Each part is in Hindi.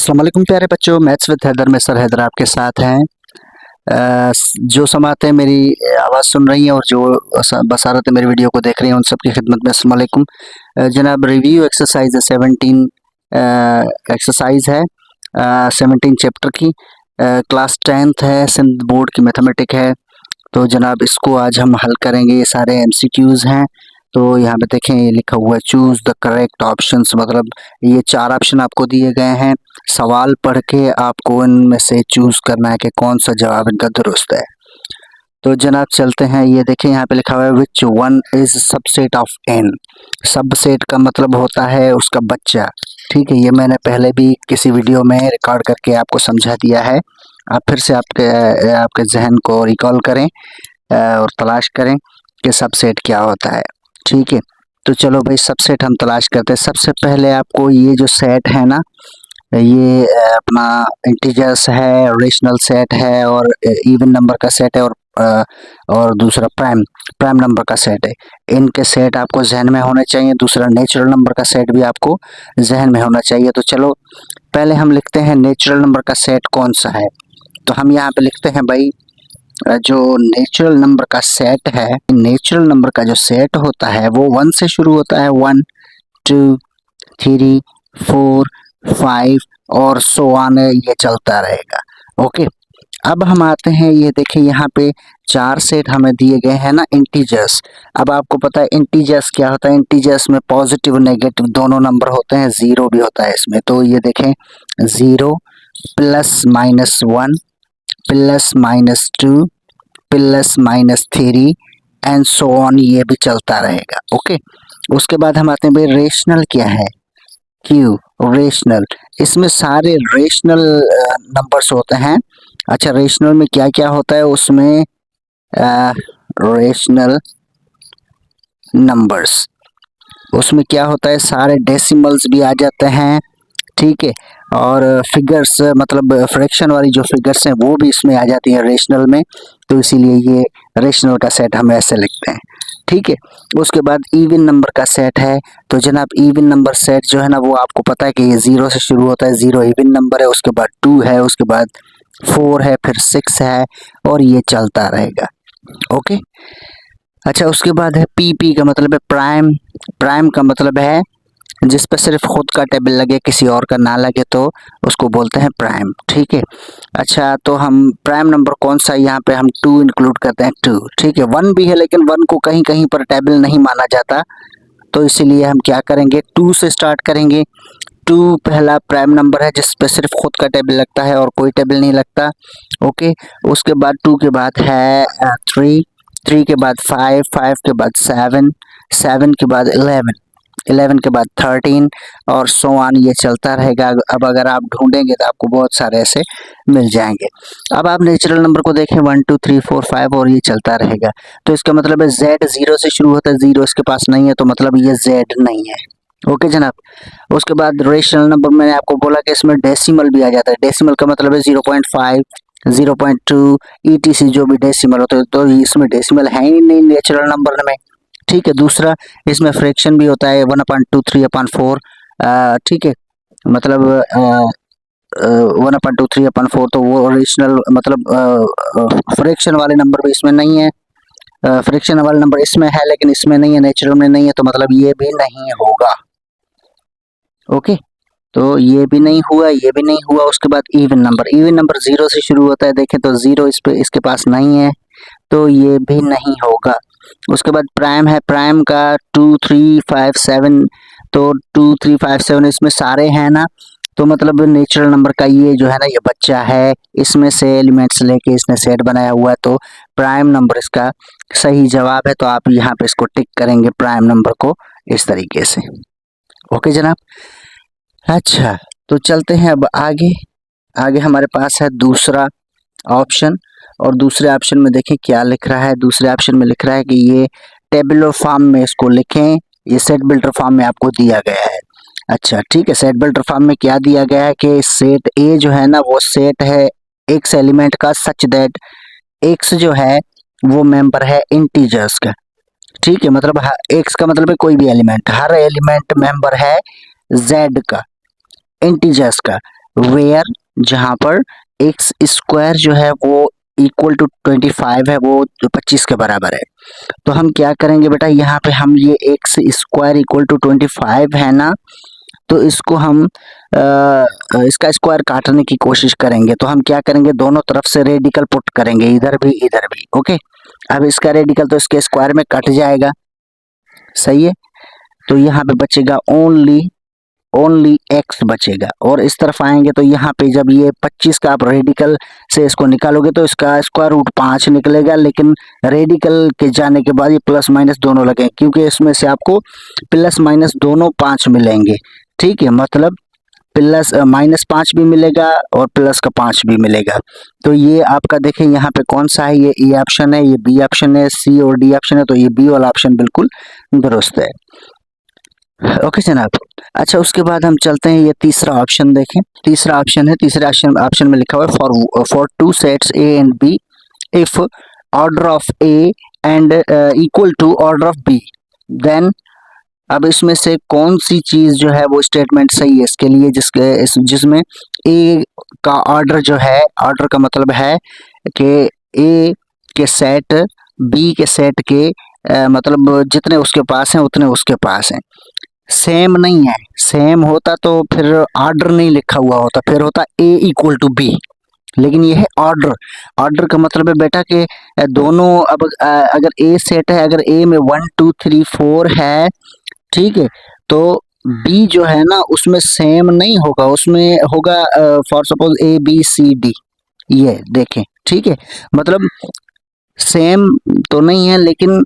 अस्सलाम वालेकुम प्यारे बच्चों, मैथ्स विद हैदर में सर हैदर आपके साथ हैं। जो समाते मेरी आवाज़ सुन रही हैं और जो बसारत मेरी वीडियो को देख रही हैं उन सब की खिदमत में अस्सलाम वालेकुम। जनाब रिव्यू एक्सरसाइज है 17 एक्सरसाइज है 17 चैप्टर की, क्लास 10th है, सिंध बोर्ड की मैथमेटिक है। तो जनाब इसको आज हम हल करेंगे। ये सारे MCQs हैं। तो यहाँ पे देखें ये लिखा हुआ है चूज़ द करेक्ट ऑप्शंस, मतलब ये 4 ऑप्शन आपको दिए गए हैं। सवाल पढ़ के आपको इनमें से चूज़ करना है कि कौन सा जवाब इनका दुरुस्त है। तो जनाब चलते हैं। ये देखें यहाँ पे लिखा हुआ है which one is subset of N. Subset का मतलब होता है उसका बच्चा। ठीक है, ये मैंने पहले भी किसी वीडियो में रिकॉर्ड करके आपको समझा दिया है। आप फिर से आपके जहन को रिकॉल करें और तलाश करें कि सबसेट क्या होता है। ठीक है, तो चलो भाई सबसेट हम तलाश करते हैं। सबसे पहले आपको ये जो सेट है ना, ये अपना इंटीजर्स है, रेशनल सेट है और इवन नंबर का सेट है और दूसरा प्राइम नंबर का सेट है। इनके सेट आपको जहन में होने चाहिए। दूसरा नेचुरल नंबर का सेट भी आपको जहन में होना चाहिए। तो चलो पहले हम लिखते हैं नेचुरल नंबर का सेट कौन सा है। तो हम यहाँ पे लिखते हैं भाई जो नेचुरल नंबर का सेट है, नेचुरल नंबर का जो सेट होता है वो 1 से शुरू होता है। 1 2 3 4 5 और सो ऑन, ये चलता रहेगा। ओके, अब हम आते हैं, ये देखें यहाँ पे 4 सेट हमें दिए गए हैं ना इंटीजर्स। अब आपको पता है इंटीजर्स क्या होता है। इंटीजर्स में पॉजिटिव नेगेटिव दोनों नंबर होते हैं, ज़ीरो भी होता है इसमें। तो ये देखें 0 plus minus 1 plus minus 2 plus minus 3 and so on, ये भी चलता रहेगा। ओके, उसके बाद हम आते हैं भाई रेशनल क्या है। क्यू रेशनल, इसमें सारे रेशनल नंबर्स होते हैं। अच्छा, रेशनल में क्या क्या होता है उसमें, रेशनल नंबर्स उसमें क्या होता है, सारे डेसिमल्स भी आ जाते हैं। ठीक है, और फिगर्स मतलब फ्रैक्शन वाली जो फिगर्स हैं वो भी इसमें आ जाती हैं रेशनल में। तो इसीलिए ये रेशनल का सेट हम ऐसे लिखते हैं। ठीक है, उसके बाद इवन नंबर का सेट है। तो जनाब इवन नंबर सेट जो है ना वो आपको पता है कि ये 0 से शुरू होता है। 0 इवन नंबर है, उसके बाद 2 है, उसके बाद 4 है, फिर 6 है और ये चलता रहेगा। ओके, अच्छा उसके बाद है पी का मतलब है प्राइम का मतलब है जिस पे सिर्फ खुद का टेबल लगे, किसी और का ना लगे, तो उसको बोलते हैं प्राइम। ठीक है, अच्छा तो हम प्राइम नंबर कौन सा, यहाँ पे हम 2 इंक्लूड करते हैं 2। ठीक है, 1 भी है लेकिन 1 को कहीं कहीं पर टेबल नहीं माना जाता, तो इसीलिए हम क्या करेंगे 2 से स्टार्ट करेंगे। 2 पहला प्राइम नंबर है जिस पे सिर्फ खुद का टेबल लगता है और कोई टेबल नहीं लगता। ओके, उसके बाद 2 के बाद है 3 के बाद 5 के बाद 7 के बाद 11 के बाद 13 और सो ऑन, ये चलता रहेगा। अब अगर आप ढूंढेंगे तो आपको बहुत सारे ऐसे मिल जाएंगे। अब आप नेचुरल नंबर को देखें 1 2 3 4 5 और ये चलता रहेगा। तो इसका मतलब है Z 0 से शुरू होता है, 0 इसके पास नहीं है, तो मतलब ये Z नहीं है। ओके जनाब, उसके बाद रेशनल नंबर मैंने आपको बोला कि इसमें डेसिमल भी आ जाता है। डेसिमल का मतलब है 0.5 0.2 ETC जो भी डेसिमल होता है, तो इसमें डेसिमल है ही नहीं नेचुरल नंबर में। ठीक है, दूसरा इसमें फ्रैक्शन भी होता है 1/2 3/4। ठीक है, मतलब 1/2 3/4, तो वो रेशनल मतलब फ्रैक्शन वाले नंबर भी इसमें नहीं है। फ्रैक्शन वाले नंबर इसमें है लेकिन इसमें नहीं है, नेचुरल में नहीं है, तो मतलब ये भी नहीं होगा। ओके, तो ये भी नहीं हुआ, ये भी नहीं हुआ। उसके बाद इवन नंबर 0 से शुरू होता है, देखें तो 0 इसके पास नहीं है, तो ये भी नहीं होगा। उसके बाद प्राइम है, प्राइम का 2 3 5 7, तो 2 3 5 7 इसमें सारे हैं ना, तो मतलब नेचुरल नंबर का ये जो है ना ये बच्चा है, इसमें से एलिमेंट्स लेके इसने सेट बनाया हुआ है, तो प्राइम नंबर इसका सही जवाब है। तो आप यहाँ पे इसको टिक करेंगे प्राइम नंबर को इस तरीके से। ओके जनाब, अच्छा तो चलते हैं अब आगे। आगे हमारे पास है दूसरा ऑप्शन, और दूसरे ऑप्शन में देखें क्या लिख रहा है। दूसरे ऑप्शन में लिख रहा है कि ये टेबुलर फॉर्म में इसको लिखें, ये सेट बिल्डर फॉर्म में आपको दिया गया है। अच्छा ठीक है, सेट बिल्डर फॉर्म में क्या दिया गया है कि सेट ए जो है ना वो सेट है एक्स एलिमेंट का, सच दैट एक्स जो है वो मेंबर है इंटीजर्स का। ठीक है, मतलब एक्स का मतलब है कोई भी एलिमेंट, हर एलिमेंट मेंबर है जेड का, इंटीजर्स का। वेयर जहाँ पर एक्स स्क्वायर जो है वो इक्वल टू 25 है, वो 25 के बराबर है। तो हम क्या करेंगे बेटा, यहाँ पे हम ये एक्स स्क्वायर इक्वल टू 25 है ना, तो इसको हम इसका स्क्वायर काटने की कोशिश करेंगे। तो हम क्या करेंगे, दोनों तरफ से रेडिकल पुट करेंगे, इधर भी इधर भी। ओके, अब इसका रेडिकल तो इसके स्क्वायर में कट जाएगा, सही है। तो यहाँ पे बचेगा ओनली एक्स बचेगा। और इस तरफ आएंगे तो यहाँ पे जब ये 25 का आप रेडिकल से इसको निकालोगे तो इसका स्क्वायर रूट 5 निकलेगा, लेकिन रेडिकल के जाने के बाद ये प्लस माइनस दोनों लगे, क्योंकि इसमें से आपको प्लस माइनस दोनों 5 मिलेंगे। ठीक है, मतलब प्लस -5 भी मिलेगा और प्लस का 5 भी मिलेगा। तो ये आपका देखें यहाँ पे कौन सा है, ये ए ऑप्शन है, ये बी ऑप्शन है, सी और डी ऑप्शन है। तो ये बी वाला ऑप्शन बिल्कुल दुरुस्त है। ओके जनाब। अच्छा, उसके बाद हम चलते हैं, ये तीसरा ऑप्शन देखें। तीसरा ऑप्शन है, तीसरे ऑप्शन में लिखा हुआ है for two sets A and B if order of A and equal to order of B then. अब इसमें से कौन सी चीज जो है वो स्टेटमेंट सही है इसके लिए, जिसमें ए का ऑर्डर जो है, ऑर्डर का मतलब है कि ए के सेट बी के सेट के मतलब जितने उसके पास हैं उतने उसके पास हैं। सेम नहीं है, सेम होता तो फिर ऑर्डर नहीं लिखा हुआ होता, फिर होता ए इक्वल टू बी। लेकिन ये है ऑर्डर। ऑर्डर का मतलब है बेटा कि दोनों, अब अगर ए सेट है, अगर ए में 1 2 3 4 है, ठीक है, तो बी जो है ना उसमें सेम नहीं होगा, उसमें होगा for suppose A B C D, ये देखें। ठीक है, मतलब सेम तो नहीं है, लेकिन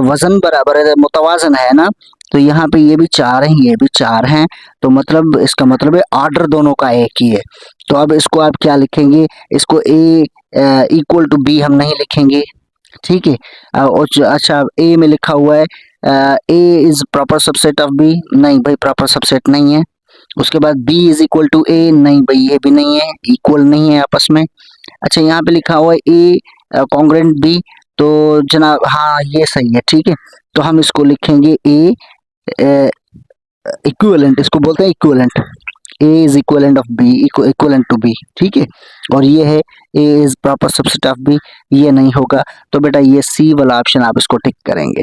वजन बराबर है, मुतवाजन है ना। तो यहाँ पे ये भी 4 हैं, ये भी 4 हैं, तो मतलब इसका मतलब है ऑर्डर दोनों का एक ही है। तो अब इसको आप क्या लिखेंगे, इसको ए इक्वल टू बी हम नहीं लिखेंगे। ठीक है, अच्छा ए में लिखा हुआ है A is proper subset of B, नहीं भाई प्रॉपर सबसेट नहीं है। उसके बाद B is equal to A, नहीं भाई ये भी नहीं है, इक्वल नहीं है आपस में। अच्छा, यहाँ पे लिखा हुआ है ए कॉन्ग्रुएंट बी, तो जनाब हाँ ये सही है। ठीक है, तो हम इसको लिखेंगे ए इक्विवेलेंट, इसको बोलते हैं equivalent. A is equivalent of B, equivalent to B. ठीक है, और ये है A is proper subset of B, ये नहीं होगा। तो बेटा ये सी वाला ऑप्शन आप इसको टिक करेंगे।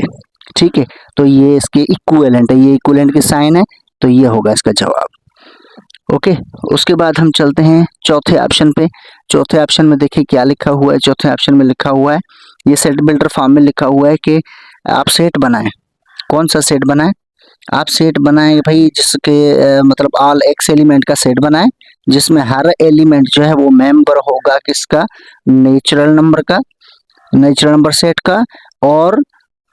ठीक है, तो ये इसके इक्विवेलेंट है, ये इक्विवेलेंट की साइन है, तो ये होगा इसका जवाब। ओके, उसके बाद हम चलते हैं चौथे ऑप्शन पे। चौथे ऑप्शन में देखिए क्या लिखा हुआ है। चौथे ऑप्शन में लिखा हुआ है, ये सेट बिल्डर फॉर्म में लिखा हुआ है कि आप सेट बनाएं। कौन सा सेट बनाएं, आप सेट बनाएं भाई जिसके मतलब ऑल एक्स एलिमेंट का सेट बनाएं, जिसमें हर एलिमेंट जो है वो मेंबर होगा किसका, नेचुरल नंबर का, नेचुरल नंबर सेट का। और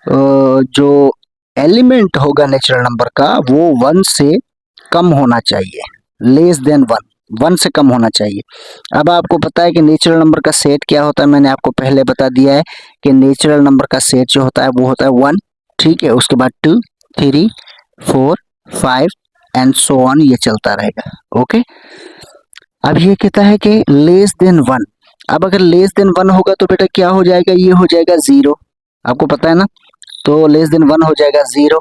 जो एलिमेंट होगा नेचुरल नंबर का वो 1 से कम होना चाहिए, लेस देन 1, 1 से कम होना चाहिए। अब आपको पता है कि नेचुरल नंबर का सेट क्या होता है, मैंने आपको पहले बता दिया है कि नेचुरल नंबर का सेट जो होता है वो होता है 1। ठीक है, उसके बाद 2 3 4 5 एंड सो ऑन, ये चलता रहेगा। ओके, अब ये कहता है कि लेस देन 1। अब अगर लेस देन 1 होगा तो बेटा क्या हो जाएगा, ये हो जाएगा 0, आपको पता है ना। तो लेस देन 1 हो जाएगा 0।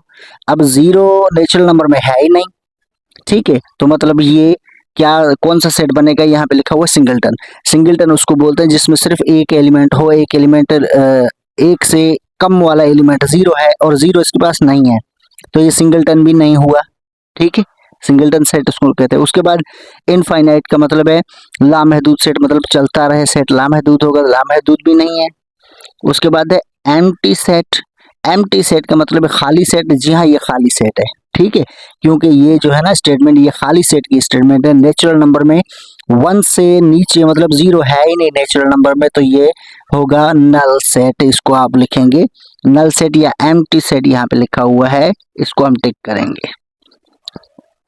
अब 0 नेचुरल नंबर में है ही नहीं। ठीक है, तो मतलब ये क्या, कौन सा सेट बनेगा, यहाँ पे लिखा हुआ सिंगलटन। सिंगलटन उसको बोलते हैं जिसमें सिर्फ एक एलिमेंट हो, एक एलिमेंट एक से कम वाला एलिमेंट 0 है और 0 इसके पास नहीं है, तो ये सिंगलटन भी नहीं हुआ। ठीक है, सिंगलटन सेट उसको कहते हैं। उसके बाद इनफाइनाइट का मतलब है लामहदूद सेट, मतलब चलता रहे सेट लामहदूद होगा, लामहदूद भी नहीं है। उसके बाद है एम्प्टी सेट। एम्प्टी सेट का मतलब है खाली सेट, जी हाँ ये खाली सेट है। ठीक है, क्योंकि ये जो है ना स्टेटमेंट, ये खाली सेट की स्टेटमेंट है। नेचुरल नंबर में 1 से नीचे मतलब 0 है ही नहीं नेचुरल नंबर में, तो ये होगा नल सेट, इसको आप लिखेंगे नल सेट या एम्प्टी सेट, यहाँ पे लिखा हुआ है, इसको हम टिक करेंगे।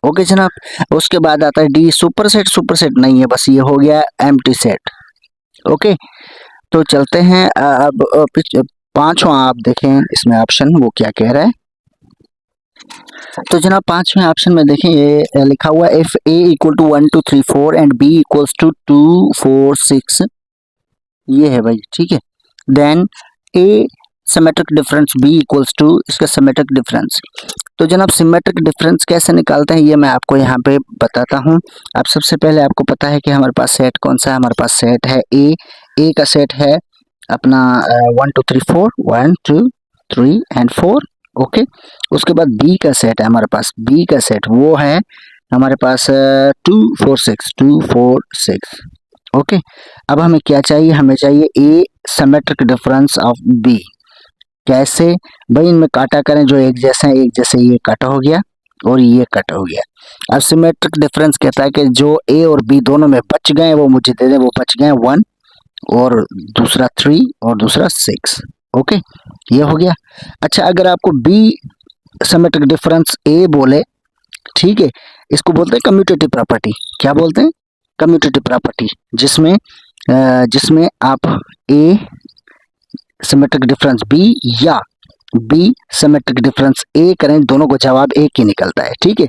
ओके जनाब। उसके बाद आता है D super set. Super set नहीं है, बस ये हो गया एम्प्टी सेट। ओके, तो चलते हैं अब पांचवा, आप देखें इसमें ऑप्शन वो क्या कह रहा है। तो जनाब पांचवें ऑप्शन में देखें, ये लिखा हुआ है if A equal to 1 2 3 4 and B equals to 2 4 6, ये है भाई। ठीक है, then A symmetric difference B equals to, इसका सिमेट्रिक डिफरेंस तो जनाब सिमेट्रिक डिफरेंस कैसे निकालते हैं ये मैं आपको यहाँ पे बताता हूँ। अब सबसे पहले आपको पता है कि हमारे पास सेट कौन सा है। हमारे पास सेट है ए का सेट है अपना 1 2 3 4 1 2 3 एंड 4। ओके, उसके बाद बी का सेट है हमारे पास, बी का सेट वो है हमारे पास 2 4 6 2 4 6। ओके, अब हमें क्या चाहिए, हमें चाहिए ए सिमेट्रिक डिफरेंस ऑफ बी। कैसे भाई, इनमें काटा करें जो एक जैसे हैं, एक जैसे ये कट हो गया और ये कट हो गया। अब सिमेट्रिक डिफरेंस कहता है कि जो ए और बी दोनों में बच गए वो मुझे दे दे। वो बच गए 1 और दूसरा 3 और दूसरा 6। ओके, ये हो गया। अच्छा, अगर आपको बी सिमेट्रिक डिफरेंस ए बोले, ठीक है, इसको बोलते हैं कम्यूटेटिव प्रॉपर्टी। क्या बोलते हैं? कम्यूटेटिव प्रॉपर्टी, जिसमें आप ए सिमेट्रिक डिफरेंस बी या बी सिमेट्रिक डिफरेंस ए करें, दोनों को जवाब एक ही निकलता है। ठीक है,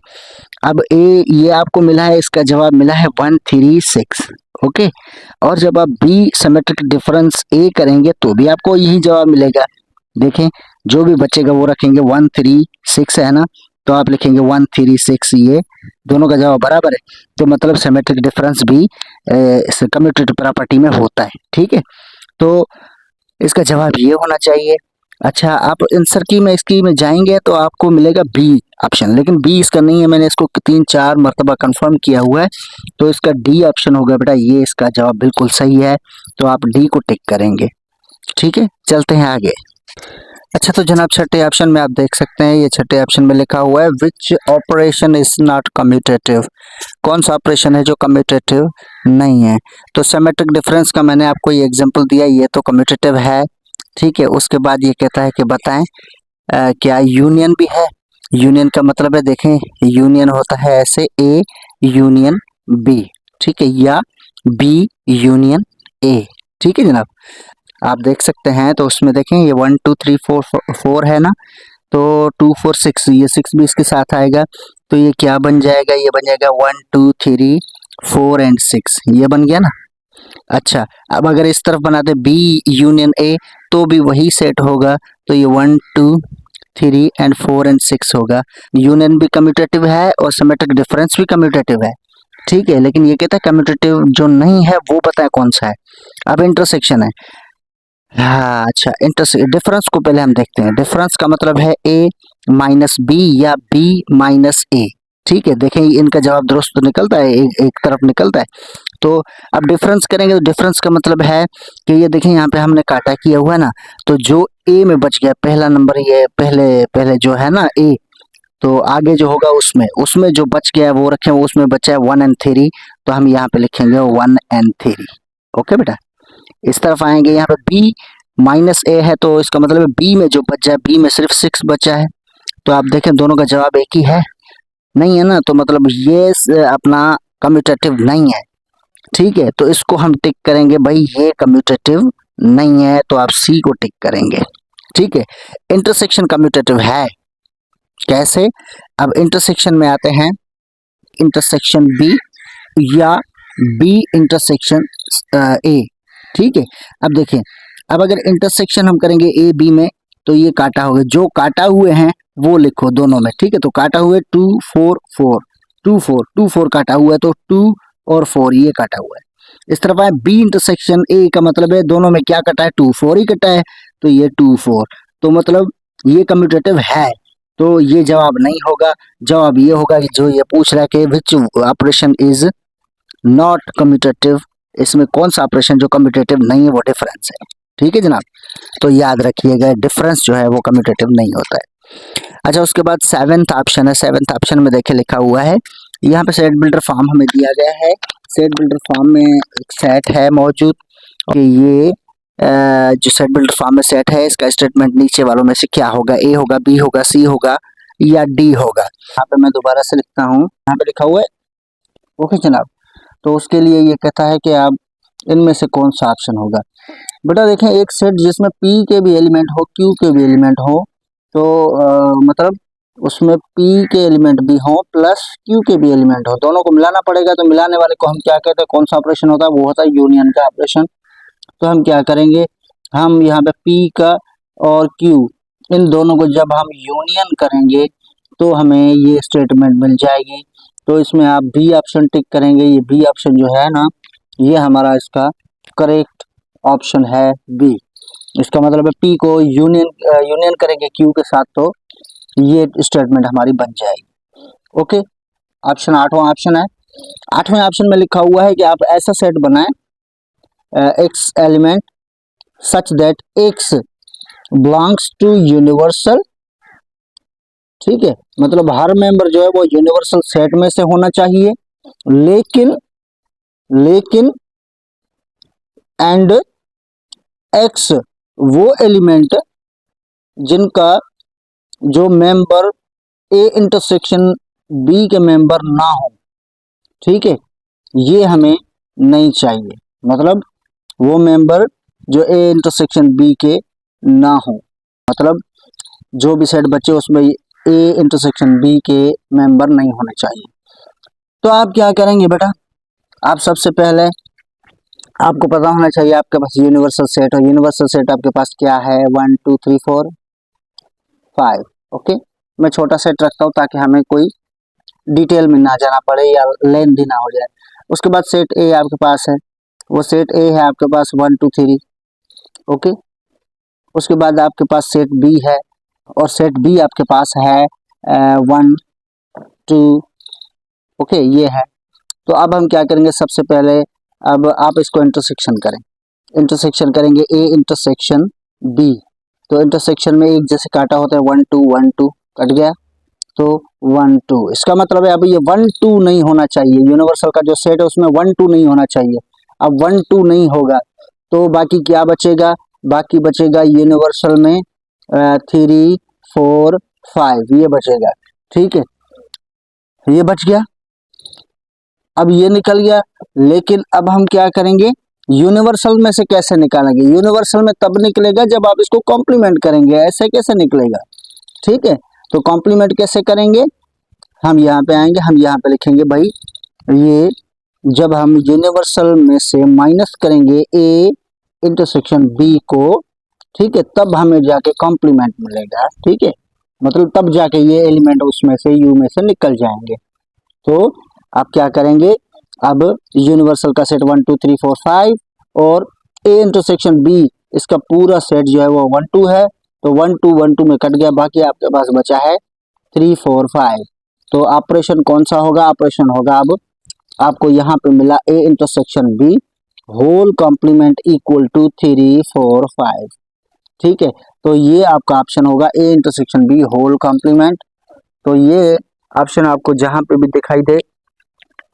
अब ए ये आपको मिला है, इसका जवाब मिला है 1 3 6। ओके, और जब आप बी सिमेट्रिक डिफरेंस ए करेंगे तो भी आपको यही जवाब मिलेगा। देखें, जो भी बचेगा वो रखेंगे 1 3 6 है ना, तो आप लिखेंगे 1 3 6, ये दोनों का जवाब बराबर है। तो मतलब सिमेट्रिक डिफरेंस भी कम्यूटेटिव प्रॉपर्टी में होता है। ठीक है, तो इसका जवाब ये होना चाहिए। अच्छा, आप आंसर की में इसकी में जाएंगे तो आपको मिलेगा बी ऑप्शन, लेकिन बी इसका नहीं है, मैंने इसको 3 4 मरतबा कंफर्म किया हुआ है, तो इसका डी ऑप्शन होगा बेटा, ये इसका जवाब बिल्कुल सही है, तो आप डी को टिक करेंगे। ठीक है, चलते हैं आगे। अच्छा, तो जनाब छठे ऑप्शन में आप देख सकते हैं, ये छठे ऑप्शन में लिखा हुआ है which operation is not commutative. कौन सा ऑपरेशन है जो कम्यूटेटिव नहीं है? तो सिमेट्रिक डिफरेंस का मैंने आपको ये एग्जांपल दिया, ये तो कम्यूटेटिव है। ठीक है, उसके बाद ये कहता है कि बताएं क्या यूनियन भी है। यूनियन का मतलब है, देखें, यूनियन होता है ऐसे, ए यूनियन बी, ठीक है, या बी यूनियन ए। ठीक है जनाब, आप देख सकते हैं, तो उसमें देखें ये 1 2 3 4 4 है ना, तो 2 4 6, ये 6 भी इसके साथ आएगा, तो ये क्या बन जाएगा, ये बन जाएगा 1 2 3 4 एंड 6, ये बन गया ना। अच्छा, अब अगर इस तरफ बनाते बी यूनियन ए तो भी वही सेट होगा, तो ये 1 2 3 एंड 4 एंड 6 होगा। यूनियन भी कम्यूटेटिव है और सिमेट्रिक डिफरेंस भी कम्यूटेटिव है। ठीक है, लेकिन ये कहता है कम्यूटेटिव जो नहीं है वो पता है कौन सा है। अब इंटरसेक्शन है। हाँ, अच्छा, डिफरेंस को पहले हम देखते हैं। डिफरेंस का मतलब है ए माइनस बी या बी माइनस ए। ठीक है, देखें इनका जवाब दुरुस्त तो निकलता है, एक तरफ निकलता है। तो अब डिफरेंस करेंगे तो डिफरेंस का मतलब है कि ये देखें यहाँ पे हमने काटा किया हुआ है ना, तो जो ए में बच गया पहला नंबर, ये पहले पहले जो है ना ए, तो आगे जो होगा उसमें उसमें जो बच गया है वो रखें, उसमें बचा है 1 एंड 3, तो हम यहाँ पे लिखेंगे 1 एंड 3। ओके बेटा, इस तरफ आएंगे, यहाँ पे बी माइनस ए है, तो इसका मतलब है बी में जो बचा है, बी में सिर्फ 6 बचा है, तो आप देखें दोनों का जवाब एक ही है, नहीं है ना, तो मतलब ये अपना कम्यूटेटिव नहीं है। ठीक है, तो इसको हम टिक करेंगे, भाई ये कम्यूटेटिव नहीं है, तो आप सी को टिक करेंगे। ठीक है, इंटरसेक्शन कम्यूटेटिव है। कैसे? अब इंटरसेक्शन में आते हैं, इंटरसेक्शन बी या बी इंटरसेक्शन ए। ठीक है, अब देखें, अब अगर इंटरसेक्शन हम करेंगे ए बी में, तो ये काटा होगा, जो काटा हुए हैं वो लिखो दोनों में। ठीक है, तो काटा हुए 2 4 4 2 4 2 4 काटा हुआ है, तो 2 और 4 ये काटा हुआ है। इस तरफ आए बी इंटरसेक्शन ए का मतलब है दोनों में क्या कटा है, 2 4 ही कटा है, तो ये 2 4, तो मतलब ये कम्यूटेटिव है, तो ये जवाब नहीं होगा। जवाब ये होगा कि जो ये पूछ रहा है कि which operation is not commutative, इसमें कौन सा ऑपरेशन जो कम्यूटेटिव नहीं है वो डिफरेंस है। ठीक है जनाब, तो याद रखिएगा डिफरेंस जो है वो कम्यूटेटिव नहीं होता है। अच्छा, उसके बाद सेवेंथ ऑप्शन है। सेवेंथ ऑप्शन में देखिए लिखा हुआ है, यहाँ पे सेट बिल्डर फॉर्म हमें दिया गया है। सेट बिल्डर फॉर्म में एक सेट है मौजूद, कि ये जो सेट बिल्डर फॉर्म में सेट है, इसका स्टेटमेंट नीचे वालों में से क्या होगा, ए होगा, बी होगा, सी होगा या डी होगा। यहाँ पे मैं दोबारा से लिखता हूँ, यहाँ पे लिखा हुआ है। ओके जनाब, तो उसके लिए ये कहता है कि आप इनमें से कौन सा ऑप्शन होगा। बेटा देखें, एक सेट जिसमें P के भी एलिमेंट हो, Q के भी एलिमेंट हो, तो मतलब उसमें P के एलिमेंट भी हो प्लस Q के भी एलिमेंट हो, दोनों को मिलाना पड़ेगा। तो मिलाने वाले को हम क्या कहते हैं, कौन सा ऑपरेशन होता है, वो होता है यूनियन का ऑपरेशन। तो हम क्या करेंगे, हम यहाँ पे P का और Q इन दोनों को जब हम यूनियन करेंगे तो हमें ये स्टेटमेंट मिल जाएगी। तो इसमें आप बी ऑप्शन टिक करेंगे। ये बी ऑप्शन जो है ना, ये हमारा इसका करेक्ट ऑप्शन है बी। इसका मतलब है पी को यूनियन करेंगे क्यू के साथ तो ये स्टेटमेंट हमारी बन जाएगी। ओके, ऑप्शन 8वां ऑप्शन है। 8वें ऑप्शन में लिखा हुआ है कि आप ऐसा सेट बनाएं x element such that x belongs to universal. ठीक है, मतलब हर मेंबर जो है वो यूनिवर्सल सेट में से होना चाहिए, लेकिन एंड एक्स वो एलिमेंट जिनका जो मेंबर ए इंटरसेक्शन बी के मेंबर ना हो। ठीक है, ये हमें नहीं चाहिए, मतलब वो मेंबर जो ए इंटरसेक्शन बी के ना हो, मतलब जो भी सेट बचे उसमें ए इंटरसेक्शन बी के मेंबर नहीं होने चाहिए। तो आप क्या करेंगे बेटा, आप सबसे पहले आपको पता होना चाहिए आपके पास यूनिवर्सल सेट हो। यूनिवर्सल सेट आपके पास क्या है, 1 2 3 4 5। ओके, मैं छोटा सेट रखता हूँ ताकि हमें कोई डिटेल में ना जाना पड़े या लेंथी ना हो जाए। उसके बाद सेट ए आपके पास है, वो सेट ए है आपके पास 1 2 3। ओके, उसके बाद आपके पास सेट बी है और सेट बी आपके पास है 1 2। ओके, ये है। तो अब हम क्या करेंगे, सबसे पहले अब आप इसको इंटरसेक्शन करें। इंटरसेक्शन करेंगे ए इंटरसेक्शन बी, तो इंटरसेक्शन में एक जैसे काटा होता है 1 2 1 2 कट गया, तो 1 2। इसका मतलब है अब ये 1 2 नहीं होना चाहिए, यूनिवर्सल का जो सेट है उसमें 1 2 नहीं होना चाहिए। अब 1 2 नहीं होगा तो बाकी क्या बचेगा, बाकी बचेगा यूनिवर्सल में 3 4 5 ये बचेगा। ठीक है, ये बच गया, अब ये निकल गया। लेकिन अब हम क्या करेंगे, यूनिवर्सल में से कैसे निकालेंगे, यूनिवर्सल में तब निकलेगा जब आप इसको कॉम्प्लीमेंट करेंगे, ऐसे कैसे निकलेगा। ठीक है, तो कॉम्प्लीमेंट कैसे करेंगे, हम यहाँ पे आएंगे, हम यहाँ पे लिखेंगे भाई ये जब हम यूनिवर्सल में से माइनस करेंगे ए इंटरसेक्शन बी को, ठीक है, तब हमें जाके कॉम्प्लीमेंट मिलेगा। ठीक है, मतलब तब जाके ये एलिमेंट उसमें से यू में से निकल जाएंगे। तो आप क्या करेंगे, अब यूनिवर्सल का सेट 1 2 3 4 5 और ए इंटरसेक्शन बी इसका पूरा सेट जो है वो 1 2 है, तो 1 2 1 2 में कट गया, बाकी आपके पास बचा है 3 4 5। तो ऑपरेशन कौन सा होगा, ऑपरेशन होगा अब आपको यहाँ पे मिला A intersection B whole complement equal to 3 4 5। ठीक है, तो ये आपका ऑप्शन होगा A intersection B whole complement. तो ये ऑप्शन आपको जहां पे भी दिखाई दे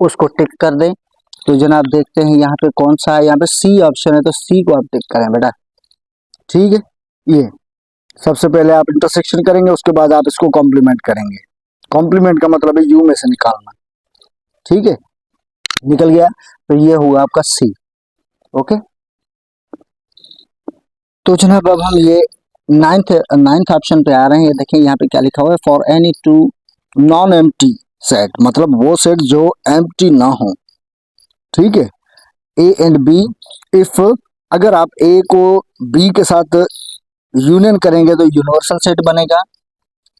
उसको टिक कर दें। तो जनाब देखते हैं यहाँ पे कौन सा है, यहाँ पे सी ऑप्शन है, तो सी को आप टिक करें बेटा। ठीक है, ये सबसे पहले आप इंटरसेक्शन करेंगे, उसके बाद आप इसको कॉम्प्लीमेंट करेंगे। कॉम्प्लीमेंट का मतलब है यू में से निकालना। ठीक है, निकल गया, तो ये हुआ आपका सी। ओके, तो जनाब अब हम ये नाइन्थ ऑप्शन पे आ रहे हैं। ये देखिए यहाँ पे क्या लिखा हुआ है, for any two non empty set, मतलब वो सेट जो एम्प्टी ना हो। ठीक है, ए एंड बी, इफ अगर आप ए को बी के साथ यूनियन करेंगे तो यूनिवर्सल सेट बनेगा,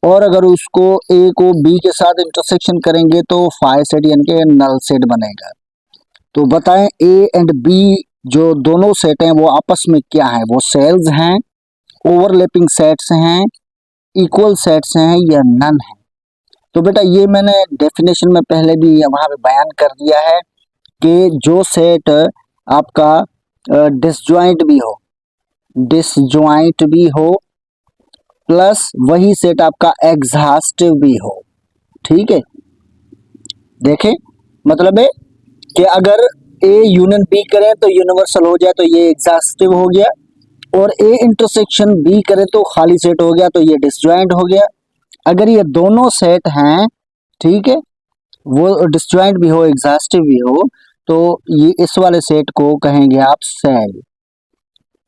और अगर उसको ए को बी के साथ इंटरसेक्शन करेंगे तो फाई सेट यानी कि नल सेट बनेगा। तो बताएं ए एंड बी जो दोनों सेट हैं वो आपस में क्या है, वो सेल्स हैं, ओवरलैपिंग सेट्स हैं, इक्वल सेट्स हैं या नन है। तो बेटा ये मैंने डेफिनेशन में पहले भी वहां पे बयान कर दिया है कि जो सेट आपका डिसजॉइंट भी हो प्लस वही सेट आपका एग्जॉस्टिव भी हो। ठीक है, देखें मतलब है कि अगर ए यूनियन बी करें तो यूनिवर्सल हो जाए तो ये एग्जॉस्टिव हो गया, और ए इंटरसेक्शन बी करे तो खाली सेट हो गया तो ये डिसजॉइंट हो गया। अगर ये दोनों सेट हैं, ठीक है, वो डिसजॉइंट भी हो एग्जॉस्टिव भी हो, तो ये इस वाले सेट को कहेंगे आप सेल।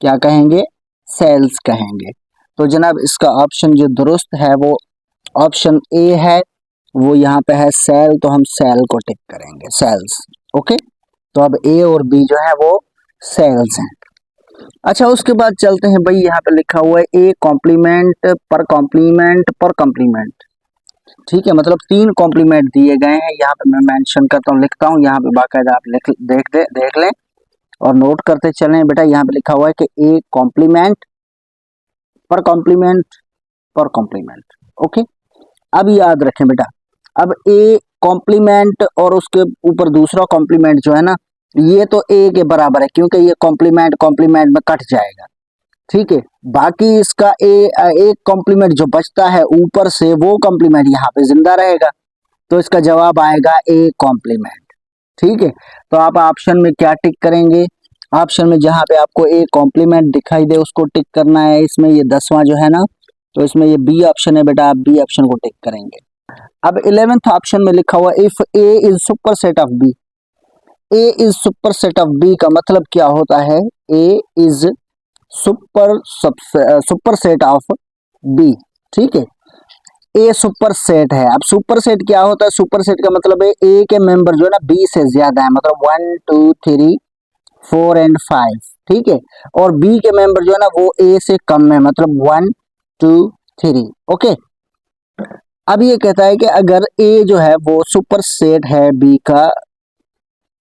क्या कहेंगे, सेल्स कहेंगे। तो जनाब इसका ऑप्शन जो दुरुस्त है वो ऑप्शन ए है, वो यहाँ पे है सेल, तो हम सेल को टिक करेंगे, सेल्स। ओके, तो अब ए और बी जो है वो सेल्स हैं। अच्छा, उसके बाद चलते हैं भाई, यहाँ पे लिखा हुआ है ए कॉम्प्लीमेंट पर कॉम्प्लीमेंट पर कॉम्प्लीमेंट। ठीक है, मतलब 3 कॉम्प्लीमेंट दिए गए हैं, यहाँ पे मैं मेंशन करता हूँ, लिखता हूँ, यहाँ पे बाकायदा आप देख लें और नोट करते चलें। बेटा यहाँ पे लिखा हुआ है कि ए कॉम्प्लीमेंट पर कॉम्प्लीमेंट पर कॉम्प्लीमेंट। ओके, अब याद रखें बेटा, अब ए कॉम्प्लीमेंट और उसके ऊपर दूसरा कॉम्प्लीमेंट जो है ना, ये तो ए के बराबर है, क्योंकि ये कॉम्प्लीमेंट कॉम्प्लीमेंट में कट जाएगा। ठीक है, बाकी इसका एक कॉम्प्लीमेंट जो बचता है ऊपर से, वो कॉम्प्लीमेंट यहाँ पे जिंदा रहेगा, तो इसका जवाब आएगा ए कॉम्प्लीमेंट। ठीक है, तो आप ऑप्शन में क्या टिक करेंगे? ऑप्शन में जहां पे आपको ए कॉम्प्लीमेंट दिखाई दे उसको टिक करना है। इसमें ये 10वां जो है ना, तो इसमें ये बी ऑप्शन है बेटा, आप बी ऑप्शन को टिक करेंगे। अब 11th ऑप्शन में लिखा हुआ if A is superset of B. A is superset of B का मतलब क्या होता है? A is superset of B. ठीक है, ए सुपर सेट है। अब सुपर सेट क्या होता है? सुपर सेट का मतलब है ए के मेंबर जो है ना बी से ज्यादा है, मतलब 1 2 3 4 एंड 5। ठीक है, और बी के मेंबर जो है ना वो ए से कम है, मतलब 1 2 3। ओके, अब ये कहता है कि अगर ए जो है वो सुपर सेट है बी का,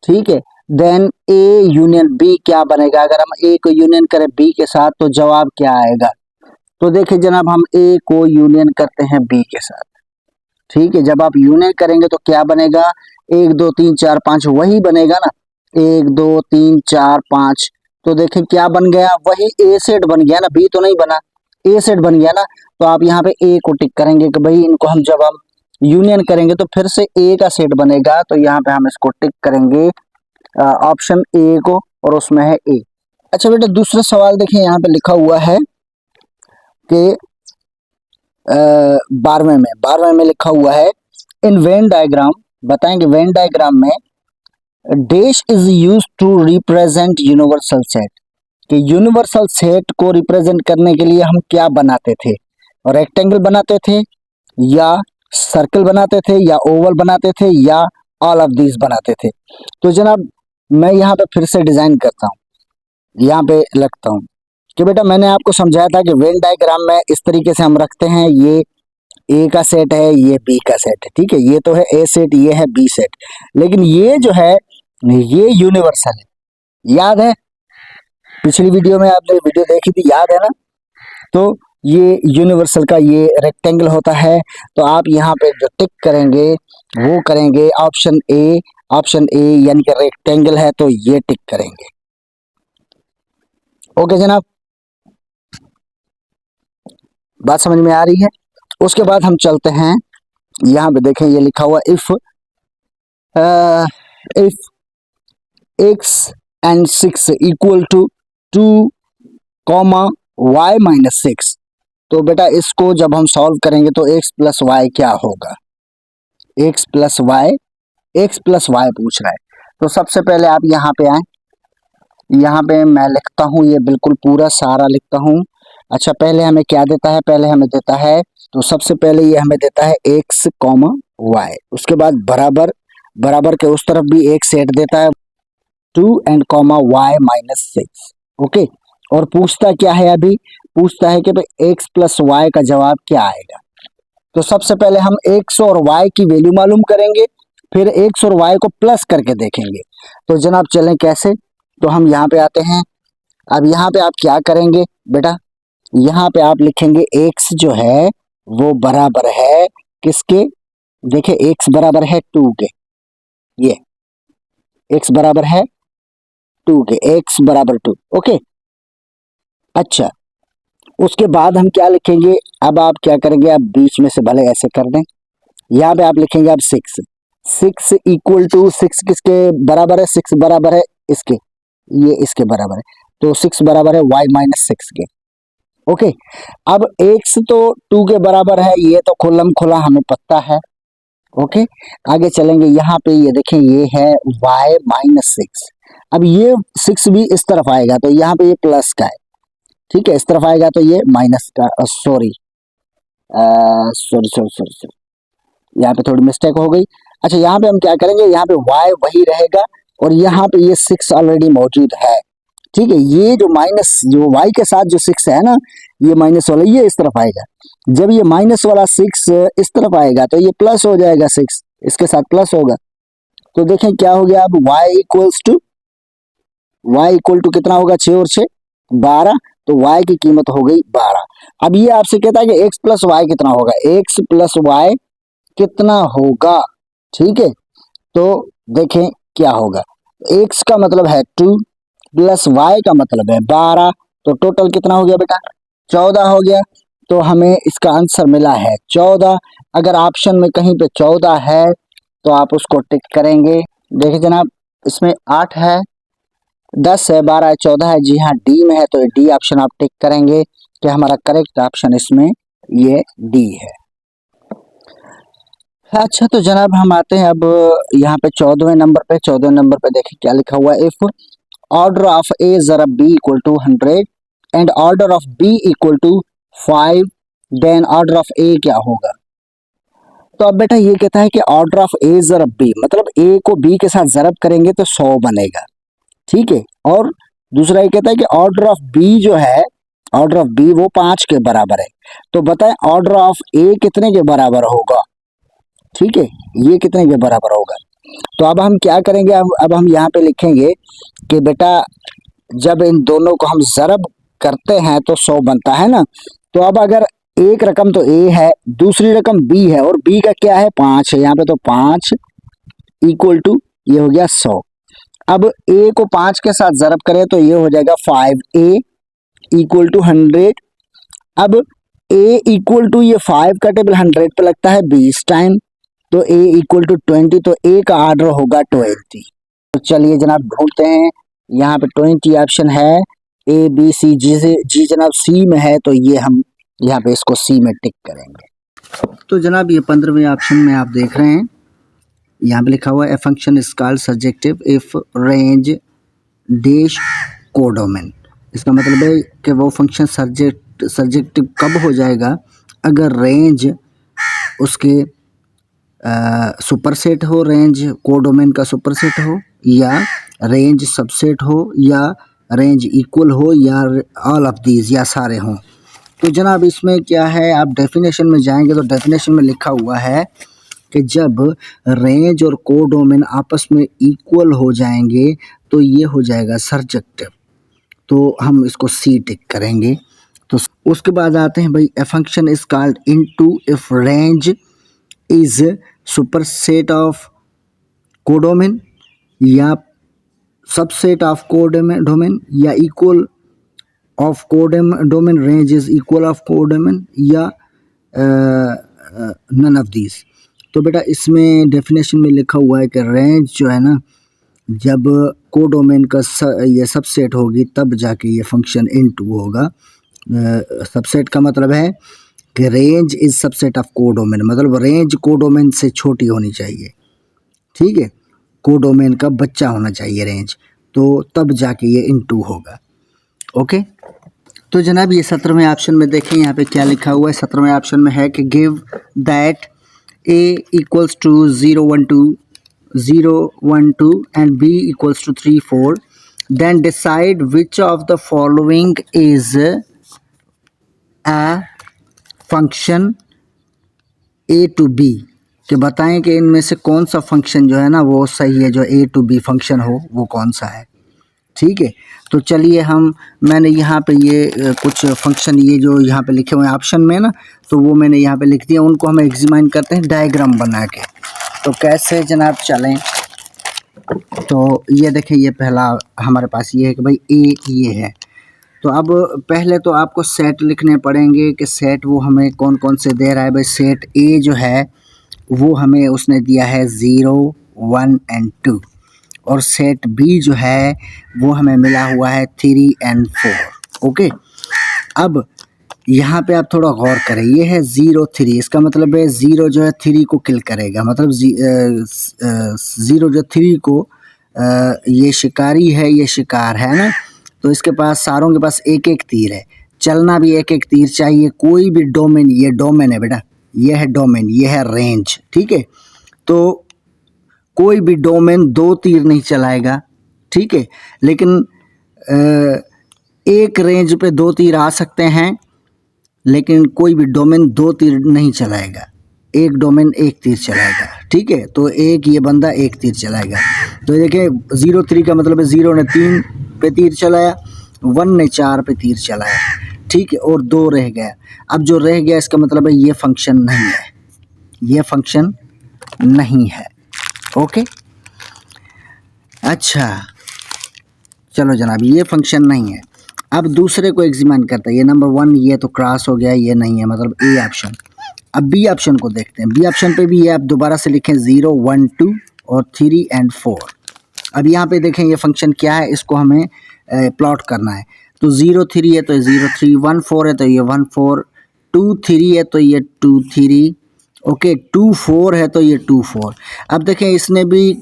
ठीक है, देन ए यूनियन बी क्या बनेगा? अगर हम ए को यूनियन करें बी के साथ तो जवाब क्या आएगा? तो देखिए जनाब, हम ए को यूनियन करते हैं बी के साथ। ठीक है, जब आप यूनियन करेंगे तो क्या बनेगा? 1 2 3 4 5 वही बनेगा ना, 1 2 3 4 5। तो देखिए क्या बन गया? वही ए सेट बन गया ना, बी तो नहीं बना, ए सेट बन गया ना। तो आप यहाँ पे ए को टिक करेंगे कि भाई इनको हम जब हम यूनियन करेंगे तो फिर से ए का सेट बनेगा, तो यहाँ पे हम इसको टिक करेंगे ऑप्शन ए को, और उसमें है ए। अच्छा बेटा, दूसरा सवाल देखिए, यहाँ पे लिखा हुआ है कि 12वें में लिखा हुआ है इन वेन डायग्राम, बताएंगे वेन डायग्राम में dash is use to represent universal set, कि यूनिवर्सल सेट को रिप्रेजेंट करने के लिए हम क्या बनाते थे? रेक्टेंगल बनाते थे, या सर्कल बनाते थे, या ओवल बनाते थे, या ऑल ऑफ दीज बनाते थे? तो जनाब मैं यहाँ पे फिर से डिजाइन करता हूँ, यहाँ पे लगता हूँ कि बेटा मैंने आपको समझाया था कि वेन डायग्राम में इस तरीके से हम रखते हैं, ये ए का सेट है, ये बी का सेट है। ठीक है, ये तो है ए सेट, ये है बी सेट, लेकिन ये जो है ये यूनिवर्सल है। याद है पिछली वीडियो में आपने वीडियो देखी थी, याद है ना? तो ये यूनिवर्सल का ये रेक्टेंगल होता है, तो आप यहाँ पे जो टिक करेंगे वो करेंगे ऑप्शन ए। ऑप्शन ए यानी कि रेक्टेंगल है तो ये टिक करेंगे। ओके जनाब, बात समझ में आ रही है? उसके बाद हम चलते हैं, यहाँ पे देखें ये लिखा हुआ if x and 6 equal to 2 comma y minus 6। तो बेटा इसको जब हम सॉल्व करेंगे तो x प्लस वाई क्या होगा? x प्लस वाई पूछ रहा है। तो सबसे पहले आप यहाँ पे आए, यहाँ पे मैं लिखता हूँ, ये बिल्कुल पूरा सारा लिखता हूँ। अच्छा, पहले हमें क्या देता है? पहले हमें देता है, तो सबसे पहले ये हमें देता है x कॉमा वाई, उसके बाद बराबर, बराबर के उस तरफ भी एक सेट देता है 2 and comma y minus 6। Okay, और पूछता क्या है? अभी पूछता है कि भाई x प्लस वाई का जवाब क्या आएगा। तो सबसे पहले हम x और y की वैल्यू मालूम करेंगे, फिर x और y को प्लस करके देखेंगे। तो जनाब चलें कैसे? तो हम यहाँ पे आते हैं। अब यहाँ पे आप क्या करेंगे बेटा? यहाँ पे आप लिखेंगे x जो है वो बराबर है किसके? देखिए x बराबर है 2 के, ये x बराबर है 2 के, x बराबर 2। ओके, अच्छा, उसके बाद हम क्या लिखेंगे? अब आप क्या करेंगे? आप बीच में से भले ऐसे कर दें, यहाँ पे आप लिखेंगे अब 6 इक्वल टू 6 किसके बराबर है? 6 बराबर है इसके, ये इसके बराबर है, तो 6 बराबर है y माइनस 6 के। ओके, अब x तो 2 के बराबर है, ये तो खुल्लम खुला हमें पता है। ओके, आगे चलेंगे, यहाँ पे ये देखें ये है y माइनस 6। अब ये 6 भी इस तरफ आएगा तो यहाँ पे ये प्लस का है, ठीक है, इस तरफ आएगा तो ये माइनस का, sorry sorry sorry sorry sorry, यहाँ पे थोड़ी मिस्टेक हो गई। अच्छा, यहाँ पे हम क्या करेंगे? यहाँ पे y वही रहेगा और यहाँ पे ये 6 ऑलरेडी मौजूद है, ठीक है, ये जो माइनस जो y के साथ जो 6 है ना, ये माइनस वाला ये इस तरफ आएगा। जब ये माइनस वाला 6 इस तरफ आएगा तो ये प्लस हो जाएगा, 6 इसके साथ प्लस होगा। तो देखें क्या हो गया, अब y इक्वल टू कितना होगा, 6 और 6 12, तो y की कीमत हो गई 12। अब ये आपसे कहता है कि x प्लस वाई कितना होगा, x प्लस वाई कितना होगा, ठीक है। तो देखें क्या होगा, x का मतलब है 2 प्लस y का मतलब है 12, तो टोटल कितना हो गया बेटा, 14 हो गया। तो हमें इसका आंसर मिला है 14। अगर ऑप्शन में कहीं पे 14 है तो आप उसको टिक करेंगे। देखिए जनाब, इसमें 8 है, 10 है, 12 है, 14 है, जी हाँ डी में है, तो डी ऑप्शन आप टिक करेंगे कि हमारा करेक्ट ऑप्शन इसमें ये डी है। अच्छा तो जनाब हम आते हैं अब यहाँ पे 14वें नंबर पे। 14वें नंबर पे देखिए क्या लिखा हुआ है, इफ ऑर्डर ऑफ ए ज़रब B equal to 100 and order of B equal to 5, then order of A क्या होगा। तो अब बेटा ये कहता है कि ऑर्डर ऑफ ए ज़रब बी, मतलब ए को बी के साथ ज़रब करेंगे तो 100 बनेगा, ठीक है। और दूसरा ये कहता है कि ऑर्डर ऑफ बी जो है, ऑर्डर ऑफ बी वो 5 के बराबर है। तो बताएं ऑर्डर ऑफ ए कितने के बराबर होगा, ठीक है, ये कितने के बराबर होगा। तो अब हम क्या करेंगे, अब हम यहाँ पे लिखेंगे कि बेटा जब इन दोनों को हम ज़रब करते हैं तो 100 बनता है ना। तो अब अगर एक रकम तो ए है, दूसरी रकम बी है, और बी का क्या है 5 है यहाँ पे, तो 5 इक्वल टू ये हो गया 100। अब ए को 5 के साथ ज़रब करें तो ये हो जाएगा 5a इक्वल टू 100। अब a इक्वल टू ये 5 का टेबल 100 पे लगता है 20 टाइम, तो a इक्वल टू 20, तो a का ऑर्डर होगा 20। तो चलिए जनाब ढूंढते हैं, यहाँ पे 20 ऑप्शन है, ए बी सी जी से, जी जनाब सी में है, तो ये हम यहाँ पे इसको सी में टिक करेंगे। तो जनाब ये 15वें ऑप्शन में आप देख रहे हैं, यहाँ पे लिखा हुआ है function is called surjective if range dash codomain. इसका मतलब है कि वो फंक्शन सर्जेक्टिव कब हो जाएगा, अगर रेंज उसके सुपरसेट हो, रेंज कोडोमेन का सुपरसेट हो, या रेंज सबसेट हो, या रेंज इक्वल हो, या ऑल ऑफ दीज, या सारे हों। तो जनाब इसमें क्या है, आप डेफिनेशन में जाएंगे तो डेफिनेशन में लिखा हुआ है कि जब रेंज और कोडोमेन आपस में इक्वल हो जाएंगे तो ये हो जाएगा सर्जेक्टिव। तो हम इसको सी टिक करेंगे। तो उसके बाद आते हैं भाई, a function is called into if range is superset of codomain, या सबसेट ऑफ कोडोमेन, या equal of codomain, range is equal of codomain, या नन ऑफ दीज। तो बेटा इसमें डेफिनेशन में लिखा हुआ है कि रेंज जो है ना, जब कोडोमेन का ये सबसेट होगी तब जाके ये फंक्शन इनटू होगा। सबसेट का मतलब है कि range is subset of codomain, मतलब रेंज कोडोमेन से छोटी होनी चाहिए, ठीक है, कोडोमेन का बच्चा होना चाहिए रेंज, तो तब जाके ये इनटू होगा। ओके, तो जनाब ये 17वें ऑप्शन में देखें यहाँ पे क्या लिखा हुआ है। 17वें ऑप्शन में है कि give that a equals to 0 1 2 and b equals to 3 4, then decide which of the following is a function a to b, कि बताएं कि इनमें से कौन सा फंक्शन जो है ना वो सही है, जो a to b फंक्शन हो वो कौन सा है, ठीक है। तो चलिए मैंने यहाँ पे ये कुछ फंक्शन ये जो यहाँ पे लिखे हुए हैं ऑप्शन में ना, तो वो मैंने यहाँ पे लिख दिया, उनको हम एग्जामिन करते हैं डायग्राम बना के। तो कैसे जनाब चलें, तो ये देखें, ये पहला हमारे पास ये है कि भाई ए ये है। तो अब पहले तो आपको सेट लिखने पड़ेंगे कि सेट वो हमें कौन कौन से दे रहा है। भाई सेट ए जो है वो हमें उसने दिया है 0 1 and 2, और सेट बी जो है वो हमें मिला हुआ है 3 and 4। ओके, अब यहाँ पे आप थोड़ा गौर करें, ये है 0 3, इसका मतलब है 0 जो है 3 को किल करेगा, मतलब 0 जो 3 को ये शिकारी है, ये शिकार है ना, तो इसके पास सारों के पास एक एक तीर है, चलना भी एक एक तीर चाहिए। कोई भी डोमेन, ये डोमेन है बेटा, ये है डोमेन, ये है रेंज, ठीक है। तो कोई भी डोमेन 2 तीर नहीं चलाएगा, ठीक है, लेकिन एक रेंज पे 2 तीर आ सकते हैं, लेकिन कोई भी डोमेन 2 तीर नहीं चलाएगा, एक डोमेन 1 तीर चलाएगा। ठीक है, तो एक ये बंदा 1 तीर चलाएगा। तो देखिए 0-3 का मतलब है 0 ने 3 पे तीर चलाया, 1 ने 4 पे तीर चलाया। ठीक है, और 2 रह गया। अब जो रह गया इसका मतलब है ये फंक्शन नहीं है, ये फंक्शन नहीं है। ओके, अच्छा चलो जनाब, ये फंक्शन नहीं है। अब दूसरे को एग्जामिन करते हैं। ये नंबर 1 ये तो क्रॉस हो गया, ये नहीं है, मतलब ए ऑप्शन। अब बी ऑप्शन को देखते हैं। बी ऑप्शन पे भी ये आप दोबारा से लिखें 0, 1, 2 और 3 एंड 4। अब यहाँ पे देखें ये फंक्शन क्या है, इसको हमें प्लॉट करना है। तो 0, 3 है तो 0, 3, 1, 4 है तो ये 1, 4, 2, 3 है तो ये 2, 3, ओके, 2, 4 है तो ये 2, 4। अब देखें इसने भी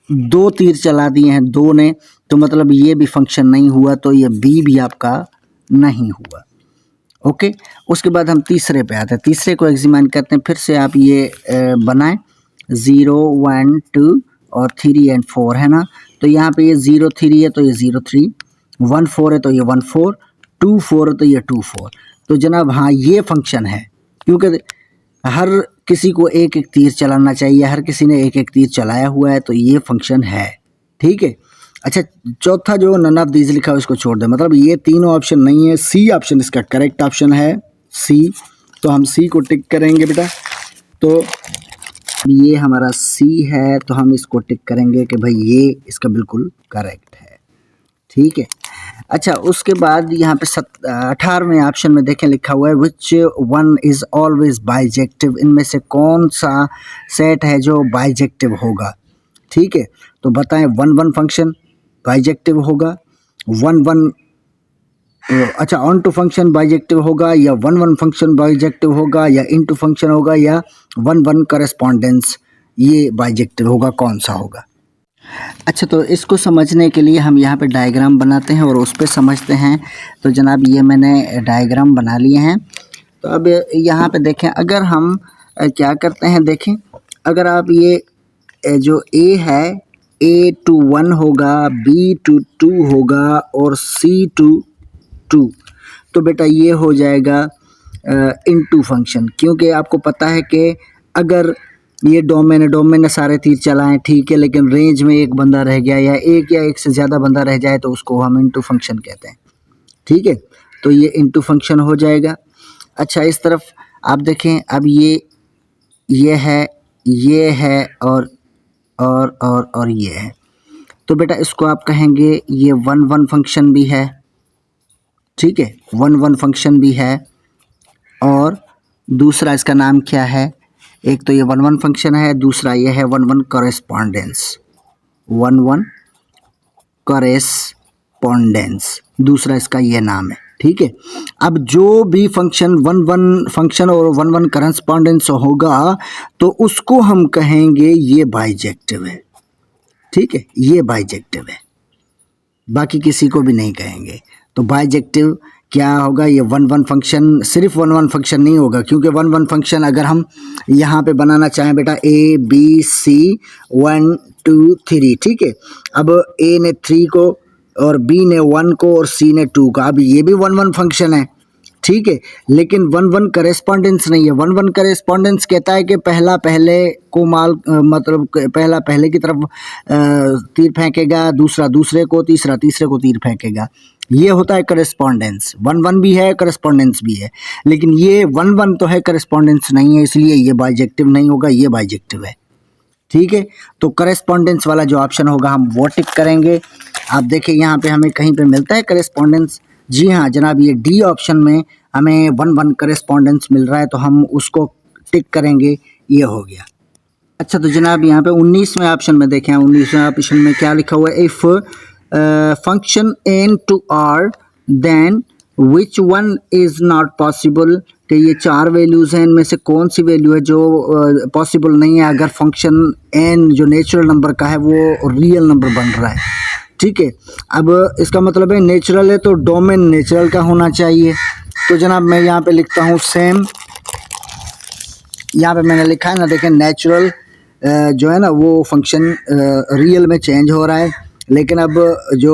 2 तीर चला दिए हैं 2 ने, तो मतलब ये भी फंक्शन नहीं हुआ, तो ये बी भी आपका नहीं हुआ। ओके, उसके बाद हम तीसरे पे आते हैं। तीसरे को एग्जामिन करते हैं। फिर से आप ये बनाएं 0, 1, 2 और 3 एंड 4 है ना। तो यहाँ पे ये 0, 3 है तो ये 0, 3, 1, 4 है तो ये 1, 4, 2, 4 है तो ये 2, 4। तो जनाब हाँ, ये फंक्शन है, क्योंकि हर किसी को एक एक तीर चलाना चाहिए, हर किसी ने एक एक तीर चलाया हुआ है, तो ये फंक्शन है। ठीक है, अच्छा चौथा जो नन ऑफ दीज लिखा है उसको छोड़ दें, मतलब ये तीनों ऑप्शन नहीं है। सी ऑप्शन इसका करेक्ट ऑप्शन है, सी। तो हम सी को टिक करेंगे बेटा। तो ये हमारा सी है, तो हम इसको टिक करेंगे कि भाई ये इसका बिल्कुल करेक्ट है। ठीक है, अच्छा उसके बाद यहाँ पे 18वें ऑप्शन में देखें लिखा हुआ है which one is always bijective. इनमें से कौन सा सेट है जो बाइजेक्टिव होगा। ठीक है, तो बताएं 1, 1 फंक्शन बाइजेक्टिव होगा, 1, 1 अच्छा ऑन टू फंक्शन बाइजेक्टिव होगा, या 1, 1 फंक्शन बाइजेक्टिव होगा, या इनटू फंक्शन होगा, या 1, 1 करेस्पॉन्डेंस ये बाइजेक्टिव होगा, कौन सा होगा। अच्छा, तो इसको समझने के लिए हम यहाँ पे डायग्राम बनाते हैं और उस पर समझते हैं। तो जनाब ये मैंने डायग्राम बना लिए हैं। तो अब यहाँ पे देखें, अगर हम क्या करते हैं, देखें अगर आप ये जो A है, A to 1 होगा, B to 2 होगा और C to 2, तो बेटा ये हो जाएगा इनटू फंक्शन। क्योंकि आपको पता है कि अगर ये डोमेन ने सारे तीर चलाएं, ठीक है, लेकिन रेंज में एक बंदा रह गया या एक से ज़्यादा बंदा रह जाए तो उसको हम इनटू फंक्शन कहते हैं। ठीक है, तो ये इनटू फंक्शन हो जाएगा। अच्छा इस तरफ आप देखें, अब ये है और ये है, तो बेटा इसको आप कहेंगे ये 1, 1 फंक्शन भी है। ठीक है, 1, 1 फंक्शन भी है, और दूसरा इसका नाम क्या है, एक तो ये 1, 1 फंक्शन है, दूसरा ये है 1, 1 कॉरेस्पॉन्डेंस, 1, 1 कॉरेस्पॉन्डेंस, दूसरा इसका ये नाम है। ठीक है, अब जो भी फंक्शन 1, 1 फंक्शन और 1, 1 कॉरेस्पॉन्डेंस होगा तो उसको हम कहेंगे ये बाइजेक्टिव है। ठीक है, ये बाइजेक्टिव है, बाकी किसी को भी नहीं कहेंगे। तो बाइजेक्टिव क्या होगा, ये 1, 1 फंक्शन, सिर्फ 1, 1 फंक्शन नहीं होगा, क्योंकि 1, 1 फंक्शन अगर हम यहाँ पे बनाना चाहें बेटा A B C 1 2 3, ठीक है, अब A ने 3 को और B ने 1 को और C ने 2 को, अब ये भी 1, 1 फंक्शन है। ठीक है, लेकिन 1, 1 करेस्पॉन्डेंस नहीं है। 1, 1 करेस्पॉन्डेंस कहता है कि पहला पहले को मतलब पहला पहले की तरफ तीर फेंकेगा, दूसरा दूसरे को, तीसरा तीसरे को तीर फेंकेगा। ये होता है करेस्पॉन्डेंस। 1, 1 भी है, करेस्पॉन्डेंस भी है, लेकिन ये 1, 1 तो है, करेस्पॉन्डेंस नहीं है, इसलिए ये बाइजेक्टिव नहीं होगा, ये बाइजेक्टिव है। ठीक है, तो करेस्पॉन्डेंस वाला जो ऑप्शन होगा हम वो टिक करेंगे। आप देखिए यहाँ पे हमें कहीं पे मिलता है करेस्पॉन्डेंस, जी हाँ जनाब, ये डी ऑप्शन में हमें 1, 1 करेस्पॉन्डेंस मिल रहा है, तो हम उसको टिक करेंगे, ये हो गया। अच्छा, तो जनाब यहाँ पे 19वें ऑप्शन में देखें, 19वें ऑप्शन में क्या लिखा हुआ है, if function n to r then which one is not possible, कि ये 4 वैल्यूज़ हैं, इनमें से कौन सी वैल्यू है जो पॉसिबल नहीं है अगर फंक्शन n जो नेचुरल नंबर का है वो रियल नंबर बन रहा है। ठीक है, अब इसका मतलब है नेचुरल है तो डोमेन नेचुरल का होना चाहिए। तो जनाब मैं यहाँ पे लिखता हूँ सेम, यहाँ पे मैंने लिखा है ना, देखें नेचुरल जो है ना वो फंक्शन रियल में चेंज हो रहा है, लेकिन अब जो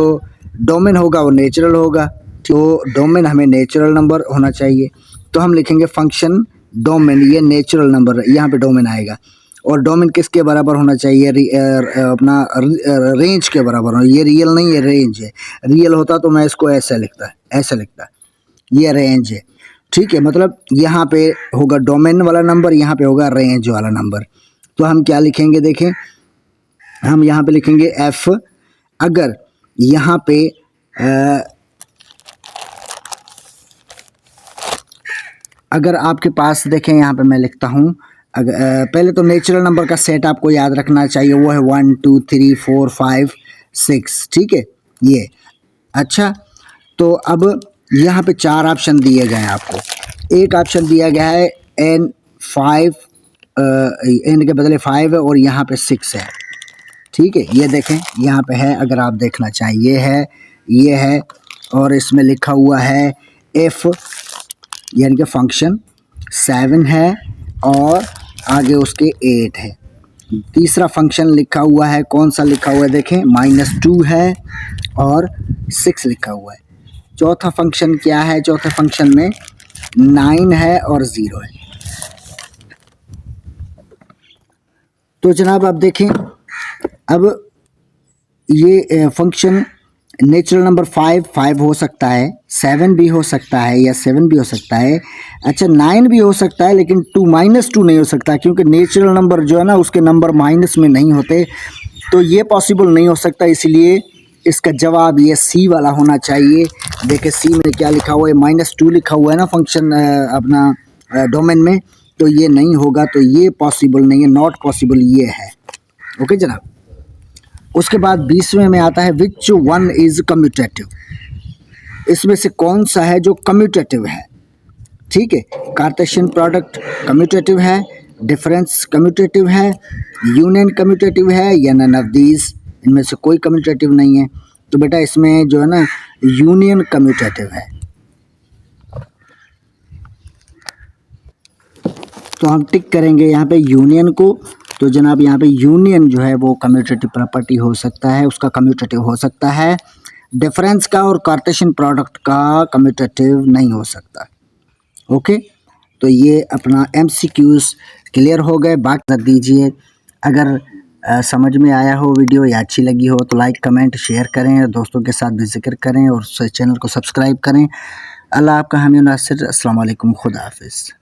डोमेन होगा वो नेचुरल होगा, तो डोमेन हमें नेचुरल नंबर होना चाहिए। तो हम लिखेंगे फंक्शन डोमेन, ये नेचुरल नंबर यहाँ पे डोमेन आएगा। और डोमेन किसके बराबर होना चाहिए? अपना रेंज के बराबर हो। ये रियल नहीं है, रेंज है। रियल होता तो मैं इसको ऐसे लिखता, ये रेंज है। ठीक है, मतलब यहाँ पे होगा डोमेन वाला नंबर, यहाँ पे होगा रेंज वाला नंबर। तो हम क्या लिखेंगे, देखें, हम यहाँ पे लिखेंगे f। अगर यहाँ पे अगर आपके पास देखें, यहाँ पे मैं लिखता हूँ, अगर पहले तो नेचुरल नंबर का सेट आपको याद रखना चाहिए, वो है 1 2 3 4 5 6। ठीक है, ये अच्छा। तो अब यहाँ पे 4 ऑप्शन दिए गए हैं आपको। एक ऑप्शन दिया गया है n5, n के बदले 5 है और यहाँ पे 6 है। ठीक है, ये देखें यहाँ पे है, अगर आप देखना चाहें, ये है और इसमें लिखा हुआ है f, यानी कि फंक्शन 7 है और आगे उसके 8 है। तीसरा फंक्शन लिखा हुआ है, कौन सा लिखा हुआ है, देखें, -2 है और 6 लिखा हुआ है। चौथा फंक्शन क्या है? चौथे फंक्शन में 9 है और 0 है। तो जनाब आप देखें, अब ये फंक्शन नेचुरल नंबर 5 हो सकता है, 7 भी हो सकता है या 7 भी हो सकता है, अच्छा 9 भी हो सकता है, लेकिन -2 नहीं हो सकता, क्योंकि नेचुरल नंबर जो है ना उसके नंबर माइनस में नहीं होते, तो ये पॉसिबल नहीं हो सकता। इसलिए इसका जवाब ये सी वाला होना चाहिए। देखिए सी में क्या लिखा हुआ है, -2 लिखा हुआ है ना फंक्शन अपना डोमेन में, तो ये नहीं होगा, तो ये पॉसिबल नहीं है, नॉट पॉसिबल ये है। ओके जनाब। उसके बाद 20वें में आता है विच वन इज़ कम्यूटेटिव। इसमें से कौन सा है जो कम्यूटेटिव है? ठीक है, कार्टेशियन प्रोडक्ट कम्यूटेटिव है, डिफरेंस कम्यूटेटिव है, यूनियन कम्यूटेटिव है या नन ऑफ दीज, इनमें से कोई कम्यूटेटिव नहीं है। तो बेटा इसमें जो है ना यूनियन कम्यूटेटिव है। तो हम टिक करेंगे यहाँ पे यूनियन को। तो जनाब यहाँ पे यूनियन जो है वो कम्यूटेटिव प्रॉपर्टी हो सकता है, उसका कम्यूटेटिव हो सकता है। डिफरेंस का और कार्टेशियन प्रोडक्ट का कम्यूटेटिव नहीं हो सकता। ओके, तो ये अपना MCQs क्लियर हो गए। बाकी कर दीजिए, अगर समझ में आया हो वीडियो या अच्छी लगी हो तो लाइक कमेंट शेयर करें, दोस्तों के साथ भी जिक्र करें और चैनल को सब्सक्राइब करें। अल्लाह आपका हामी नासिर। अस्सलाम वालेकुम, खुदा हाफिज़।